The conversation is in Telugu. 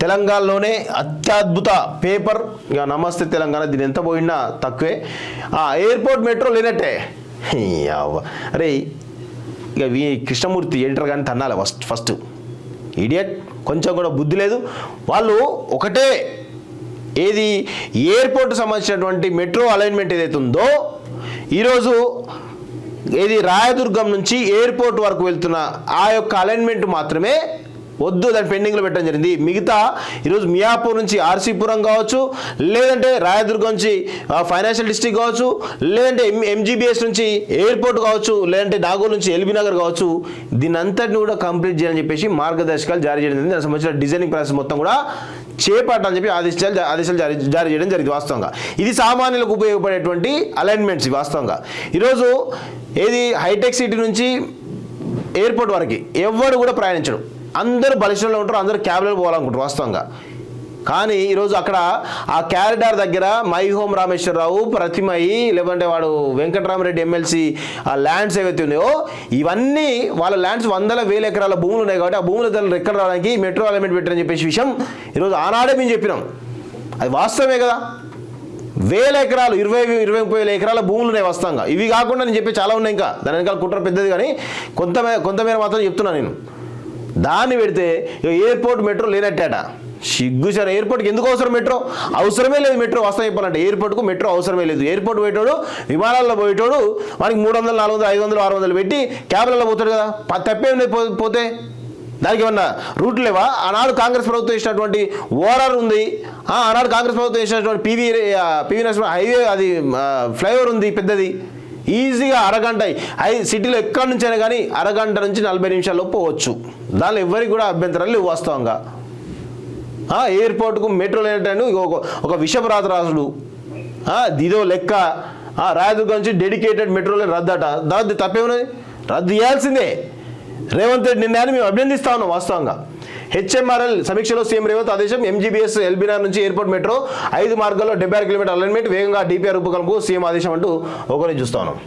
తెలంగాణలోనే అత్యద్భుత పేపర్. ఇక నమస్తే తెలంగాణ, దీని ఎంత పోయినా తక్కువే. ఎయిర్పోర్ట్ మెట్రో లేనట్టే. అరే ఇక కృష్ణమూర్తి ఎడిటర్ కానీ తన్నాలి ఫస్ట్ ఇడియట్, కొంచెం కూడా బుద్ధి లేదు. వాళ్ళు ఒకటే ఏది ఎయిర్పోర్ట్ సంబంధించినటువంటి మెట్రో అలైన్మెంట్ ఏదైతే ఉందో ఈరోజు ఏది రాయదుర్గం నుంచి ఎయిర్పోర్ట్ వరకు వెళ్తున్న ఆ యొక్క అలైన్మెంట్ మాత్రమే వద్దు, దాన్ని పెండింగ్లో పెట్టడం జరిగింది. మిగతా ఈరోజు మియాపూర్ నుంచి ఆర్సీపురం కావచ్చు, లేదంటే రాయదుర్గం నుంచి ఫైనాన్షియల్ డిస్ట్రిక్ట్ కావచ్చు, లేదంటే ఎంజీబీఎస్ నుంచి ఎయిర్పోర్ట్ కావచ్చు, లేదంటే నాగూర్ నుంచి ఎల్బీ నగర్ కావచ్చు, దీని అంతటిని కూడా కంప్లీట్ చేయాలని చెప్పేసి మార్గదర్శకాలు జారీ చేయడం జరిగింది. దానికి సంబంధించిన డిజైనింగ్ ప్రాసెస్ మొత్తం కూడా చేపట్టాలని చెప్పి ఆదేశాలు జారీ చేయడం జరిగింది. వాస్తవంగా ఇది సామాన్యులకు ఉపయోగపడేటువంటి అలైన్మెంట్స్. వాస్తవంగా ఈరోజు ఏది హైటెక్ సిటీ నుంచి ఎయిర్పోర్ట్ వరకు ఎవరు కూడా ప్రయాణించడు, అందరూ బలిష్టంలో ఉంటారు, అందరూ క్యాబ్లో పోవాలనుకుంటారు వాస్తవంగా. కానీ ఈరోజు అక్కడ ఆ క్యారిడార్ దగ్గర మై హోమ్ రామేశ్వరరావు ప్రతిమయి, లేదంటే వాడు వెంకటరామరెడ్డి ఎమ్మెల్సీ ఆ ల్యాండ్స్ ఏవైతే ఉన్నాయో ఇవన్నీ వాళ్ళ ల్యాండ్స్ 100,000 ఎకరాల భూములు ఉన్నాయి. కాబట్టి ఆ భూముల ధరలు ఎక్కడ రావడానికి మెట్రో అలైన్మెంట్ పెట్టారని చెప్పేసి విషయం ఈరోజు ఆనాడే మేము చెప్పినాం. అది వాస్తవమే కదా. 1,000 ఎకరాలు 20-30 ఎకరాల భూములు ఉన్నాయి వాస్తవంగా. ఇవి కాకుండా నేను చెప్పే చాలా ఉన్నాయి, ఇంకా దాని వెనకాల కుట్ర పెద్దది, కానీ కొంతమేర మాత్రం చెప్తున్నాను నేను. దాన్ని పెడితే ఎయిర్పోర్ట్ మెట్రో లేనట్టేట. సిగ్గు సార్, ఎయిర్పోర్ట్కి ఎందుకు అవసరం మెట్రో? అవసరమే లేదు మెట్రో. వాస్తవం చెప్పాలంటే ఎయిర్పోర్ట్కు మెట్రో అవసరమే లేదు. ఎయిర్పోర్ట్ పోయేటోడు, విమానాల్లో పోయేటోడు వానికి 300, 400, 500, 600 పెట్టి క్యాబ్లలో పోతాడు కదా. తప్పేమి పోతే దానికి ఏమన్నా రూట్ లేవా? ఆనాడు కాంగ్రెస్ ప్రభుత్వం ఇచ్చినటువంటి ఓఆర్ఆర్ ఉంది, ఆనాడు కాంగ్రెస్ ప్రభుత్వం ఇచ్చినటువంటి పివి నరసింహ హైవే, అది ఫ్లైఓవర్ ఉంది పెద్దది. ఈజీగా అరగంట సిటీలో ఎక్కడి నుంచి అయినా కానీ అరగంట నుంచి 40 నిమిషాల్లో పోవచ్చు. దానిలో ఎవరికి కూడా అభ్యంతరాలు లేవు వాస్తవంగా. ఎయిర్పోర్ట్కు మెట్రో లేనట్టు ఒక విషపరాత రాసుడు ఇదో లెక్క. రాయదుర్గం నుంచి డెడికేటెడ్ మెట్రో లైన్ రద్దట. దాని తప్పేమున్నది? రద్దు చేయాల్సిందే. రేవంత్ రెడ్డి నిర్ణయాన్ని మేము అభినందిస్తా ఉన్నాం వాస్తవంగా. హెచ్ఎంఆర్ఎల్ సమీక్షలో సీఎం రేవంత్ ఆదేశం. ఎంజీబీఎస్ ఎల్బీ నగర్ నుంచి ఎయిర్పోర్ట్ మెట్రో 5 మార్గాల్లో 76 కిలోమీటర్ అలైన్మెంట్, వేగంగా డిపిఆర్ రూపకల్పనకు సీఎం ఆదేశం అంటూ ఒకరిని చూస్తా ఉన్నాం.